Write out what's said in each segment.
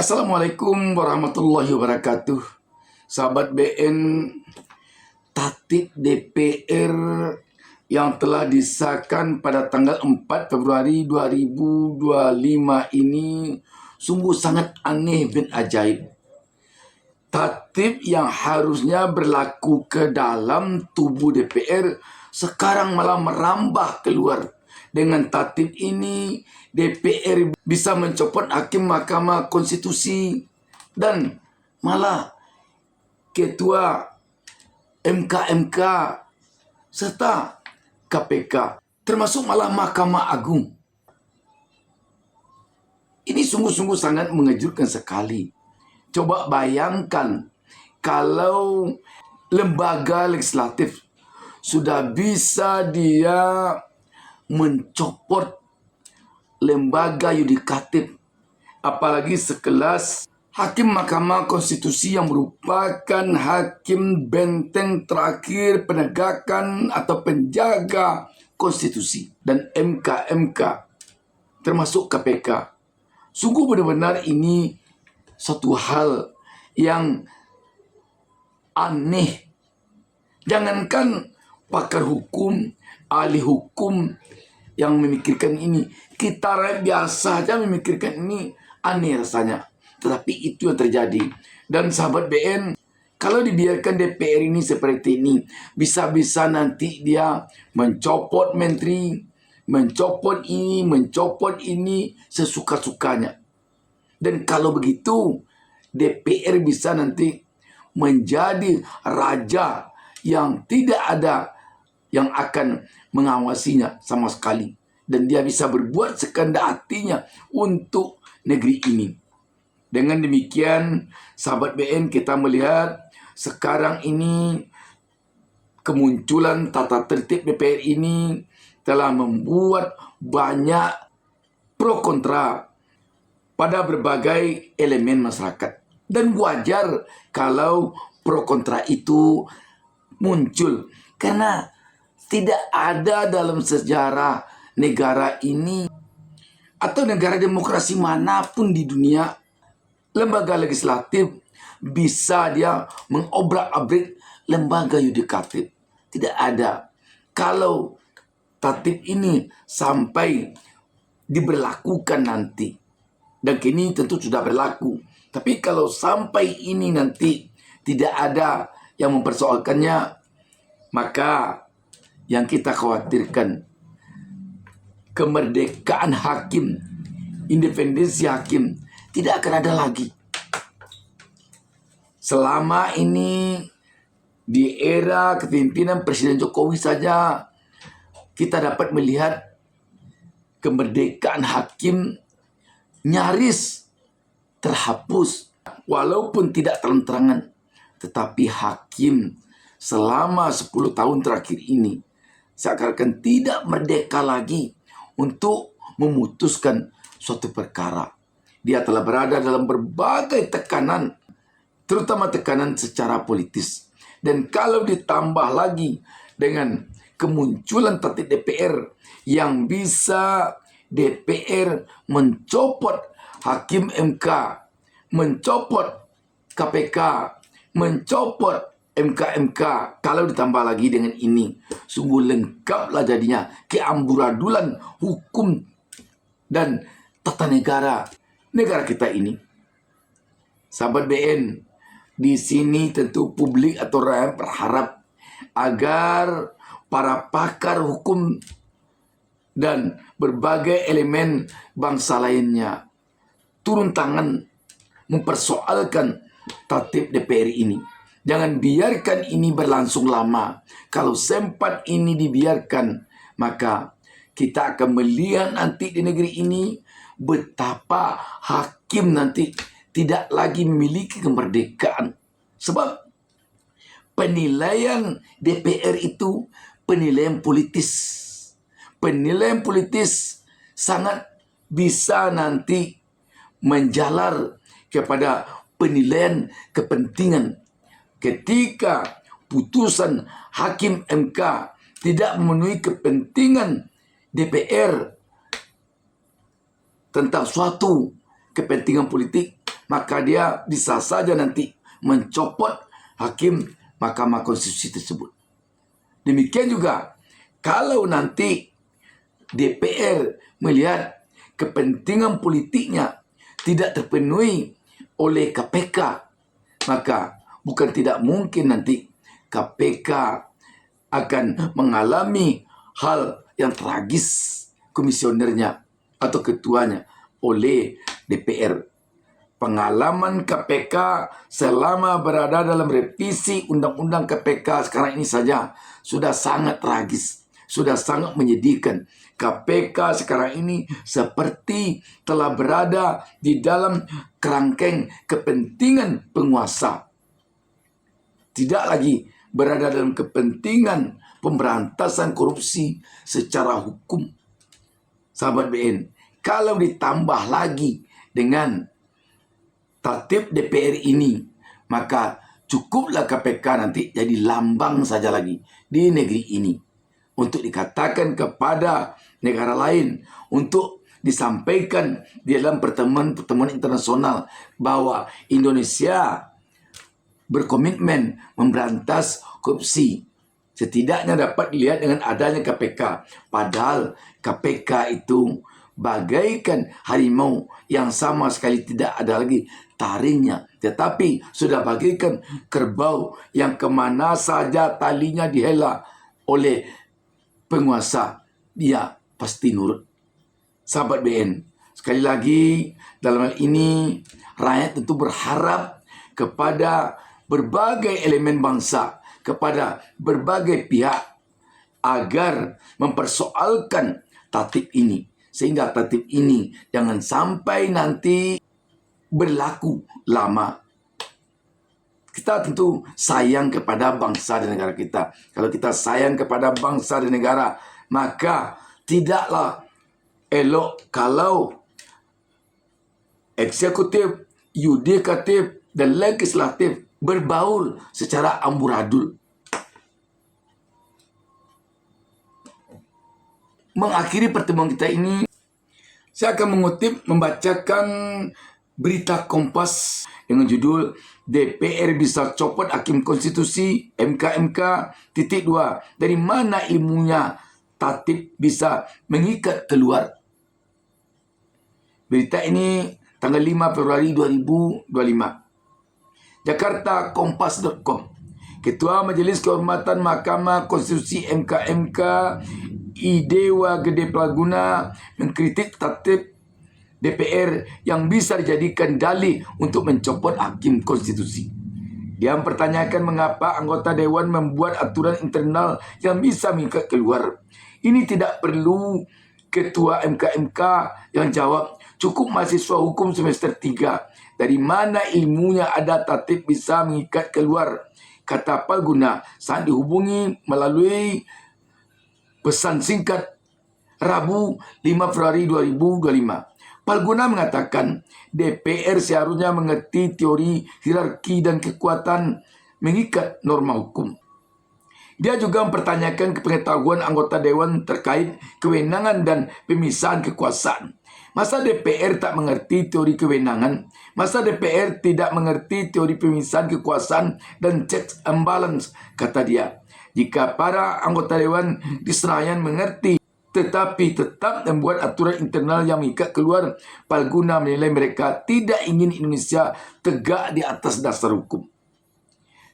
Assalamualaikum warahmatullahi wabarakatuh. Sahabat BN, tatip DPR yang telah disahkan pada tanggal 4 Februari 2025 ini sungguh sangat aneh dan ajaib. Tatip yang harusnya berlaku ke dalam tubuh DPR sekarang malah merambah keluar. Dengan tatip ini, DPR bisa mencopot hakim Mahkamah Konstitusi dan malah ketua MK serta KPK, termasuk malah Mahkamah Agung. Ini sungguh-sungguh sangat mengejutkan sekali. Coba bayangkan kalau lembaga legislatif sudah bisa dia mencopot lembaga yudikatif, apalagi sekelas hakim Mahkamah Konstitusi yang merupakan hakim benteng terakhir penegakan atau penjaga konstitusi, dan MK termasuk KPK. Sungguh benar-benar ini suatu hal yang aneh. Jangankan pakar hukum, ahli hukum yang memikirkan ini, kita rakyat biasa saja memikirkan ini aneh rasanya. Tetapi itu yang terjadi. Dan sahabat BN, kalau dibiarkan DPR ini seperti ini, bisa-bisa nanti dia mencopot menteri, mencopot ini sesuka-sukanya. Dan kalau begitu, DPR bisa nanti menjadi raja yang tidak ada yang akan mengawasinya sama sekali. Dan dia bisa berbuat sekehendak hatinya untuk negeri ini. Dengan demikian, sahabat BN, kita melihat sekarang ini kemunculan tata tertib DPR ini telah membuat banyak pro kontra pada berbagai elemen masyarakat. Dan wajar kalau pro kontra itu muncul, karena tidak ada dalam sejarah negara ini atau negara demokrasi manapun di dunia lembaga legislatif bisa dia mengobrak-abrik lembaga yudikatif. Tidak ada. Kalau tatip ini sampai diberlakukan nanti, dan kini tentu sudah berlaku, tapi kalau sampai ini nanti tidak ada yang mempersoalkannya, maka yang kita khawatirkan, kemerdekaan hakim, independensi hakim tidak akan ada lagi. Selama ini di era kepemimpinan Presiden Jokowi saja kita dapat melihat kemerdekaan hakim nyaris terhapus, walaupun tidak terang-terangan. Tetapi hakim selama 10 tahun terakhir ini seakan-akan tidak merdeka lagi untuk memutuskan suatu perkara. Dia telah berada dalam berbagai tekanan, terutama tekanan secara politis. Dan kalau ditambah lagi dengan kemunculan tatip DPR yang bisa DPR mencopot hakim MK, mencopot KPK, mencopot MK, kalau ditambah lagi dengan ini, sungguh lengkaplah jadinya keamburadulan hukum dan tata negara kita ini. Sahabat BN, di sini tentu publik atau rakyat berharap agar para pakar hukum dan berbagai elemen bangsa lainnya turun tangan mempersoalkan tatip DPR ini. Jangan biarkan ini berlangsung lama. Kalau sempat ini dibiarkan, maka kita akan melihat nanti di negeri ini betapa hakim nanti tidak lagi memiliki kemerdekaan. Sebab penilaian DPR itu penilaian politis. Penilaian politis sangat bisa nanti menjalar kepada penilaian kepentingan. Ketika putusan hakim MK tidak memenuhi kepentingan DPR tentang suatu kepentingan politik, maka dia bisa saja nanti mencopot hakim Mahkamah Konstitusi tersebut. Demikian juga kalau nanti DPR melihat kepentingan politiknya tidak terpenuhi oleh KPK, maka bukan tidak mungkin nanti KPK akan mengalami hal yang tragis komisionernya atau ketuanya oleh DPR. Pengalaman KPK selama berada dalam revisi Undang-Undang KPK sekarang ini saja sudah sangat tragis, sudah sangat menyedihkan. KPK sekarang ini seperti telah berada di dalam kerangkeng kepentingan penguasa. Tidak lagi berada dalam kepentingan pemberantasan korupsi secara hukum. Sahabat BN, kalau ditambah lagi dengan tertib DPR ini, maka cukuplah KPK nanti jadi lambang saja lagi di negeri ini untuk dikatakan kepada negara lain, untuk disampaikan di dalam pertemuan-pertemuan internasional bahwa Indonesia berkomitmen memberantas korupsi. Setidaknya dapat dilihat dengan adanya KPK. Padahal KPK itu bagaikan harimau yang sama sekali tidak ada lagi taringnya, tetapi sudah bagaikan kerbau yang kemana saja talinya dihela oleh penguasa, dia pasti nurut. Sahabat BN, sekali lagi dalam hal ini rakyat tentu berharap kepada berbagai elemen bangsa, kepada berbagai pihak agar mempersoalkan tatib ini, sehingga tatib ini jangan sampai nanti berlaku lama. Kita tentu sayang kepada bangsa dan negara kita. Kalau kita sayang kepada bangsa dan negara, maka tidaklah elok kalau eksekutif, yudikatif, dan legislatif berbaur secara amburadul. Mengakhiri pertemuan kita ini, saya akan membacakan berita Kompas dengan judul DPR bisa copot Hakim Konstitusi MK-2. Dari mana ilmunya tatib bisa mengikat keluar? Berita ini tanggal 5 Februari 2025. Jakarta, Kompas.com. Ketua Majelis Kehormatan Mahkamah Konstitusi MK Idewa Gede Plaguna mengkritik tatib DPR yang bisa dijadikan dalih untuk mencopot hakim konstitusi. Dia mempertanyakan mengapa anggota Dewan membuat aturan internal yang bisa mengikat keluar. Ini tidak perlu Ketua MK yang jawab, cukup mahasiswa hukum semester 3. Dari mana ilmunya ada tatib bisa mengikat keluar? Kata Palguna saat dihubungi melalui pesan singkat Rabu 5 Februari 2025. Palguna mengatakan DPR seharusnya mengerti teori hierarki dan kekuatan mengikat norma hukum. Dia juga mempertanyakan pengetahuan anggota Dewan terkait kewenangan dan pemisahan kekuasaan. Masa DPR tak mengerti teori kewenangan? Masa DPR tidak mengerti teori pemisahan kekuasaan dan checks and balance? Kata dia. Jika para anggota Dewan di Senayan mengerti tetapi tetap membuat aturan internal yang mengikat keluar, Palguna menilai mereka tidak ingin Indonesia tegak di atas dasar hukum,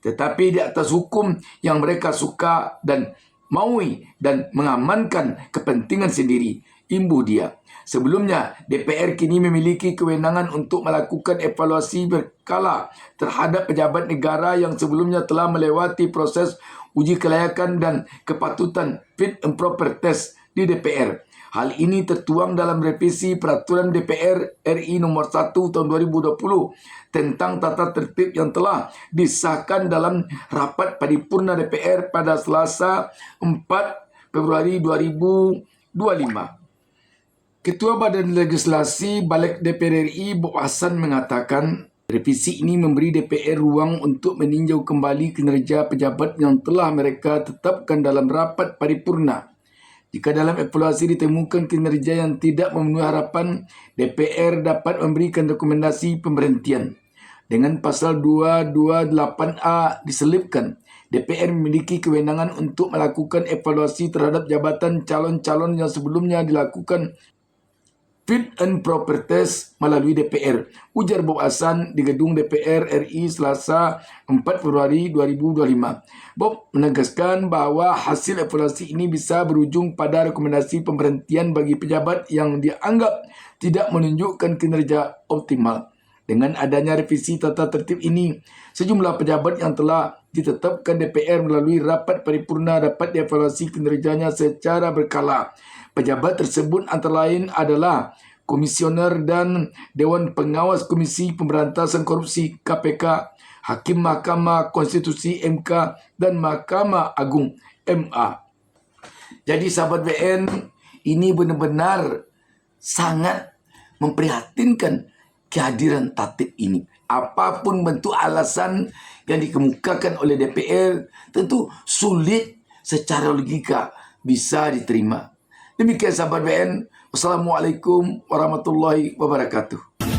tetapi di atas hukum yang mereka suka dan maui dan mengamankan kepentingan sendiri. Imbu dia. Sebelumnya, DPR kini memiliki kewenangan untuk melakukan evaluasi berkala terhadap pejabat negara yang sebelumnya telah melewati proses uji kelayakan dan kepatutan fit and proper test di DPR. Hal ini tertuang dalam revisi Peraturan DPR RI nomor 1 tahun 2020 tentang tata tertib yang telah disahkan dalam rapat paripurna DPR pada Selasa 4 Februari 2025. Ketua Badan Legislasi Balik DPR RI Bob Hasan mengatakan revisi ini memberi DPR ruang untuk meninjau kembali kinerja pejabat yang telah mereka tetapkan dalam rapat paripurna. Jika dalam evaluasi ditemukan kinerja yang tidak memenuhi harapan, DPR dapat memberikan rekomendasi pemberhentian. Dengan pasal 228A diselipkan, DPR memiliki kewenangan untuk melakukan evaluasi terhadap jabatan calon-calon yang sebelumnya dilakukan fit and proper test melalui DPR. Ujar Bob Hasan di gedung DPR RI Selasa 4 Februari 2025. Bob menegaskan bahwa hasil evaluasi ini bisa berujung pada rekomendasi pemberhentian bagi pejabat yang dianggap tidak menunjukkan kinerja optimal. Dengan adanya revisi tata tertib ini, sejumlah pejabat yang telah ditetapkan DPR melalui rapat paripurna dapat dievaluasi kinerjanya secara berkala. Pejabat tersebut antara lain adalah Komisioner dan Dewan Pengawas Komisi Pemberantasan Korupsi KPK, Hakim Mahkamah Konstitusi MK, dan Mahkamah Agung MA. Jadi sahabat BN, ini benar-benar sangat memprihatinkan kehadiran tatip ini. Apapun bentuk alasan yang dikemukakan oleh DPR, tentu sulit secara logika bisa diterima. Demikian sahabat BN. Wassalamualaikum warahmatullahi wabarakatuh.